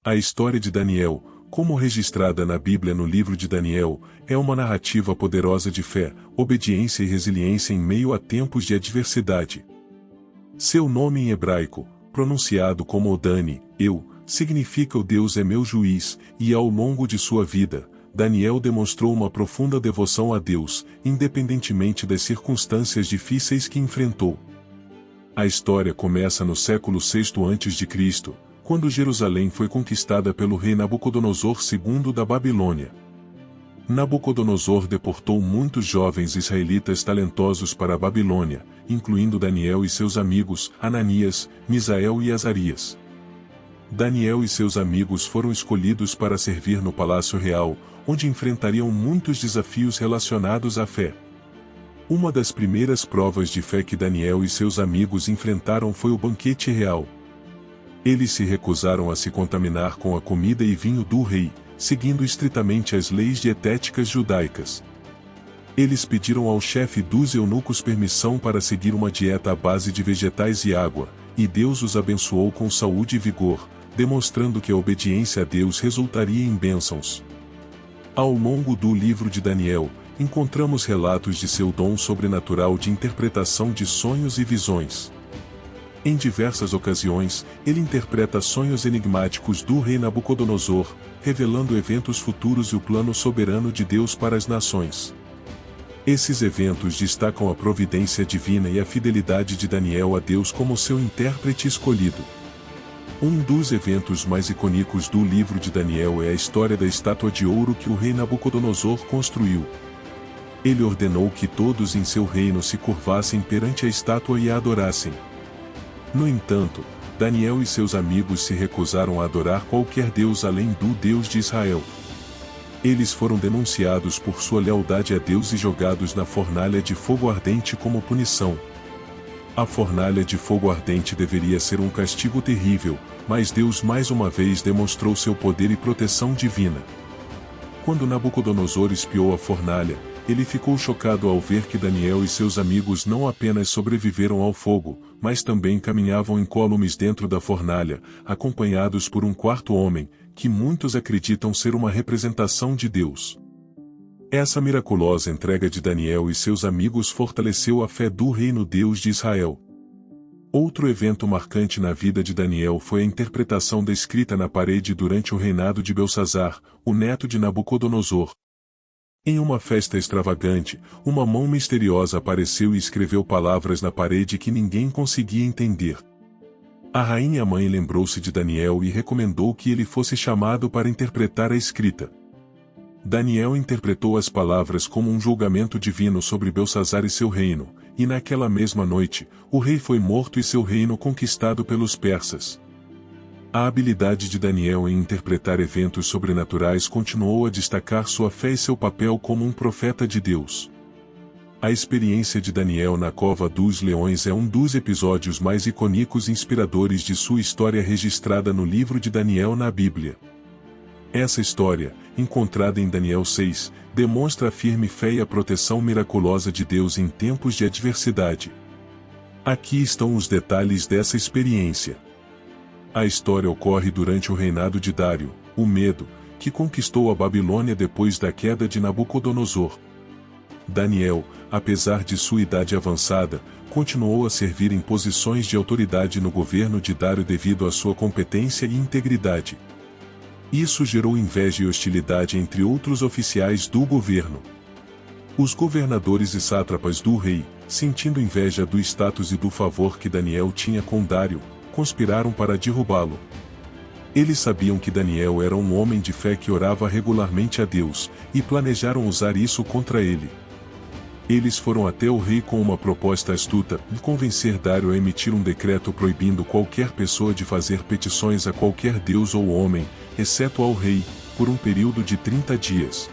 A história de Daniel, como registrada na Bíblia no livro de Daniel, é uma narrativa poderosa de fé, obediência e resiliência em meio a tempos de adversidade. Seu nome em hebraico, pronunciado como Odani, significa o Deus é meu juiz, e ao longo de sua vida, Daniel demonstrou uma profunda devoção a Deus, independentemente das circunstâncias difíceis que enfrentou. A história começa no século VI a.C., quando Jerusalém foi conquistada pelo rei Nabucodonosor II da Babilônia. Nabucodonosor deportou muitos jovens israelitas talentosos para a Babilônia, incluindo Daniel e seus amigos, Ananias, Misael e Azarias. Daniel e seus amigos foram escolhidos para servir no Palácio Real, onde enfrentariam muitos desafios relacionados à fé. Uma das primeiras provas de fé que Daniel e seus amigos enfrentaram foi o banquete real. Eles se recusaram a se contaminar com a comida e vinho do rei, seguindo estritamente as leis dietéticas judaicas. Eles pediram ao chefe dos eunucos permissão para seguir uma dieta à base de vegetais e água, e Deus os abençoou com saúde e vigor, demonstrando que a obediência a Deus resultaria em bênçãos. Ao longo do livro de Daniel, encontramos relatos de seu dom sobrenatural de interpretação de sonhos e visões. Em diversas ocasiões, ele interpreta sonhos enigmáticos do rei Nabucodonosor, revelando eventos futuros e o plano soberano de Deus para as nações. Esses eventos destacam a providência divina e a fidelidade de Daniel a Deus como seu intérprete escolhido. Um dos eventos mais icônicos do livro de Daniel é a história da estátua de ouro que o rei Nabucodonosor construiu. Ele ordenou que todos em seu reino se curvassem perante a estátua e a adorassem. No entanto, Daniel e seus amigos se recusaram a adorar qualquer deus além do Deus de Israel. Eles foram denunciados por sua lealdade a Deus e jogados na fornalha de fogo ardente como punição. A fornalha de fogo ardente deveria ser um castigo terrível, mas Deus mais uma vez demonstrou seu poder e proteção divina. Quando Nabucodonosor espiou a fornalha, ele ficou chocado ao ver que Daniel e seus amigos não apenas sobreviveram ao fogo, mas também caminhavam incólumes dentro da fornalha, acompanhados por um quarto homem, que muitos acreditam ser uma representação de Deus. Essa miraculosa entrega de Daniel e seus amigos fortaleceu a fé do reino Deus de Israel. Outro evento marcante na vida de Daniel foi a interpretação da escrita na parede durante o reinado de Belsazar, o neto de Nabucodonosor. Em uma festa extravagante, uma mão misteriosa apareceu e escreveu palavras na parede que ninguém conseguia entender. A rainha-mãe lembrou-se de Daniel e recomendou que ele fosse chamado para interpretar a escrita. Daniel interpretou as palavras como um julgamento divino sobre Belsazar e seu reino, e naquela mesma noite, o rei foi morto e seu reino conquistado pelos persas. A habilidade de Daniel em interpretar eventos sobrenaturais continuou a destacar sua fé e seu papel como um profeta de Deus. A experiência de Daniel na Cova dos Leões é um dos episódios mais icônicos e inspiradores de sua história registrada no livro de Daniel na Bíblia. Essa história, encontrada em Daniel 6, demonstra a firme fé e a proteção miraculosa de Deus em tempos de adversidade. Aqui estão os detalhes dessa experiência. A história ocorre durante o reinado de Dário, o Medo, que conquistou a Babilônia depois da queda de Nabucodonosor. Daniel, apesar de sua idade avançada, continuou a servir em posições de autoridade no governo de Dário devido à sua competência e integridade. Isso gerou inveja e hostilidade entre outros oficiais do governo. Os governadores e sátrapas do rei, sentindo inveja do status e do favor que Daniel tinha com Dário, conspiraram para derrubá-lo. Eles sabiam que Daniel era um homem de fé que orava regularmente a Deus, e planejaram usar isso contra ele. Eles foram até o rei com uma proposta astuta, de convencer Dário a emitir um decreto proibindo qualquer pessoa de fazer petições a qualquer deus ou homem, exceto ao rei, por um período de 30 dias.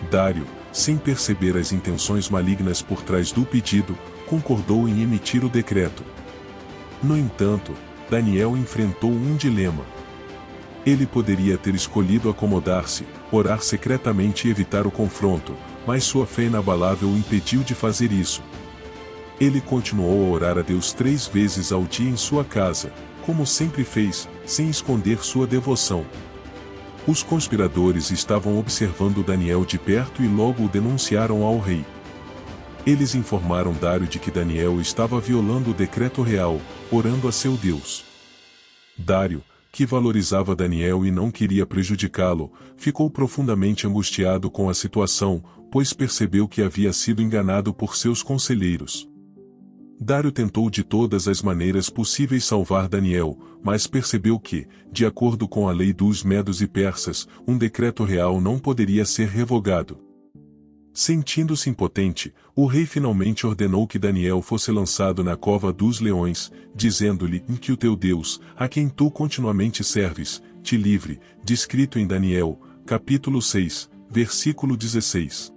Dário, sem perceber as intenções malignas por trás do pedido, concordou em emitir o decreto. No entanto, Daniel enfrentou um dilema. Ele poderia ter escolhido acomodar-se, orar secretamente e evitar o confronto, mas sua fé inabalável o impediu de fazer isso. Ele continuou a orar a Deus 3 vezes ao dia em sua casa, como sempre fez, sem esconder sua devoção. Os conspiradores estavam observando Daniel de perto e logo o denunciaram ao rei. Eles informaram Dário de que Daniel estava violando o decreto real, orando a seu Deus. Dário, que valorizava Daniel e não queria prejudicá-lo, ficou profundamente angustiado com a situação, pois percebeu que havia sido enganado por seus conselheiros. Dário tentou de todas as maneiras possíveis salvar Daniel, mas percebeu que, de acordo com a lei dos medos e persas, um decreto real não poderia ser revogado. Sentindo-se impotente, o rei finalmente ordenou que Daniel fosse lançado na cova dos leões, dizendo-lhe que o teu Deus, a quem tu continuamente serves, te livre, descrito em Daniel, capítulo 6, versículo 16.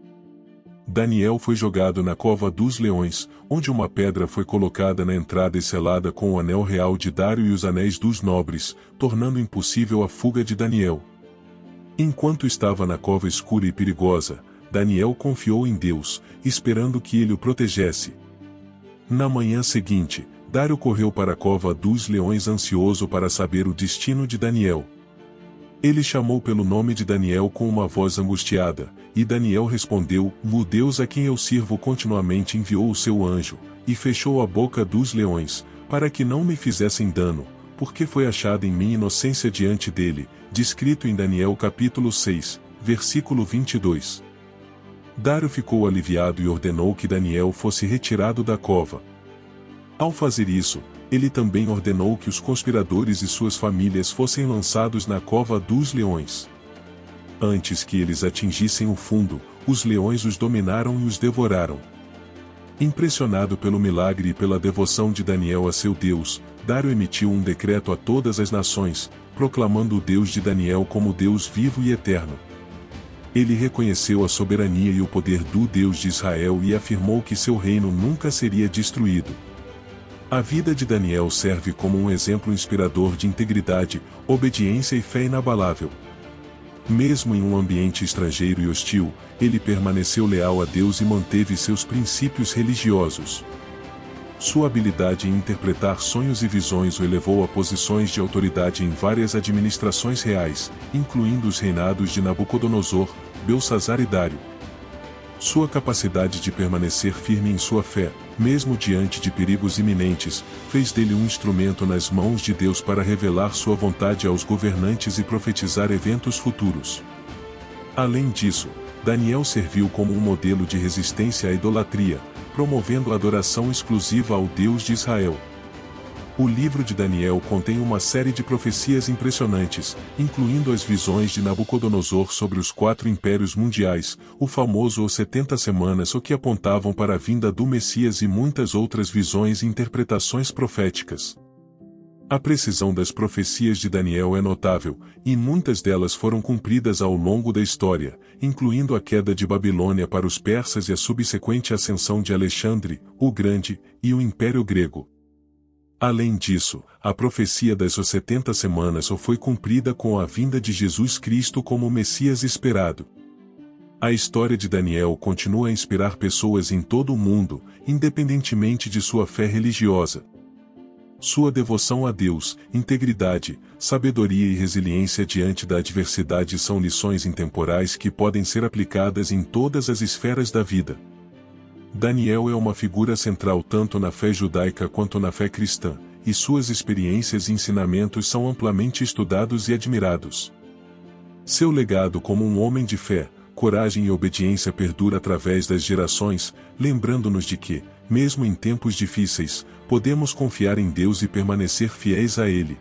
Daniel foi jogado na cova dos leões, onde uma pedra foi colocada na entrada e selada com o anel real de Dário e os anéis dos nobres, tornando impossível a fuga de Daniel. Enquanto estava na cova escura e perigosa, Daniel confiou em Deus, esperando que ele o protegesse. Na manhã seguinte, Dário correu para a cova dos leões ansioso para saber o destino de Daniel. Ele chamou pelo nome de Daniel com uma voz angustiada, e Daniel respondeu: "O Deus a quem eu sirvo continuamente enviou o seu anjo, e fechou a boca dos leões, para que não me fizessem dano, porque foi achada em mim inocência diante dele", descrito em Daniel capítulo 6, versículo 22. Dário ficou aliviado e ordenou que Daniel fosse retirado da cova. Ao fazer isso, ele também ordenou que os conspiradores e suas famílias fossem lançados na cova dos leões. Antes que eles atingissem o fundo, os leões os dominaram e os devoraram. Impressionado pelo milagre e pela devoção de Daniel a seu Deus, Dário emitiu um decreto a todas as nações, proclamando o Deus de Daniel como Deus vivo e eterno. Ele reconheceu a soberania e o poder do Deus de Israel e afirmou que seu reino nunca seria destruído. A vida de Daniel serve como um exemplo inspirador de integridade, obediência e fé inabalável. Mesmo em um ambiente estrangeiro e hostil, ele permaneceu leal a Deus e manteve seus princípios religiosos. Sua habilidade em interpretar sonhos e visões o elevou a posições de autoridade em várias administrações reais, incluindo os reinados de Nabucodonosor, Belsazar e Dário. Sua capacidade de permanecer firme em sua fé, mesmo diante de perigos iminentes, fez dele um instrumento nas mãos de Deus para revelar sua vontade aos governantes e profetizar eventos futuros. Além disso, Daniel serviu como um modelo de resistência à idolatria, promovendo a adoração exclusiva ao Deus de Israel. O livro de Daniel contém uma série de profecias impressionantes, incluindo as visões de Nabucodonosor sobre os 4 impérios mundiais, o famoso Os 70 Semanas, o que apontavam para a vinda do Messias, e muitas outras visões e interpretações proféticas. A precisão das profecias de Daniel é notável, e muitas delas foram cumpridas ao longo da história, incluindo a queda de Babilônia para os persas e a subsequente ascensão de Alexandre, o Grande, e o Império Grego. Além disso, a profecia das 70 semanas foi cumprida com a vinda de Jesus Cristo como o Messias esperado. A história de Daniel continua a inspirar pessoas em todo o mundo, independentemente de sua fé religiosa. Sua devoção a Deus, integridade, sabedoria e resiliência diante da adversidade são lições intemporais que podem ser aplicadas em todas as esferas da vida. Daniel é uma figura central tanto na fé judaica quanto na fé cristã, e suas experiências e ensinamentos são amplamente estudados e admirados. Seu legado como um homem de fé, coragem e obediência perdura através das gerações, lembrando-nos de que, mesmo em tempos difíceis, podemos confiar em Deus e permanecer fiéis a Ele.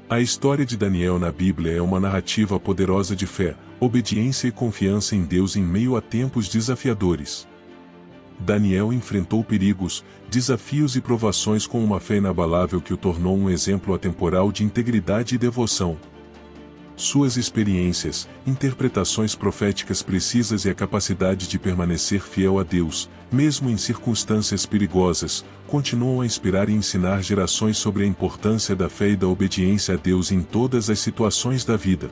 A história de Daniel na Bíblia é uma narrativa poderosa de fé, obediência e confiança em Deus em meio a tempos desafiadores. Daniel enfrentou perigos, desafios e provações com uma fé inabalável que o tornou um exemplo atemporal de integridade e devoção. Suas experiências, interpretações proféticas precisas e a capacidade de permanecer fiel a Deus, mesmo em circunstâncias perigosas, continuam a inspirar e ensinar gerações sobre a importância da fé e da obediência a Deus em todas as situações da vida.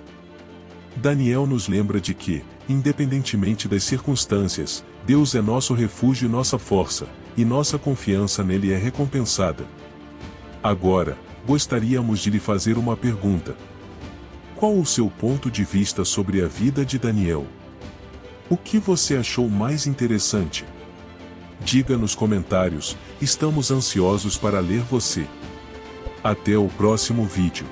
Daniel nos lembra de que, independentemente das circunstâncias, Deus é nosso refúgio e nossa força, e nossa confiança nele é recompensada. Agora, gostaríamos de lhe fazer uma pergunta. Qual o seu ponto de vista sobre a vida de Daniel? O que você achou mais interessante? Diga nos comentários, estamos ansiosos para ler você. Até o próximo vídeo.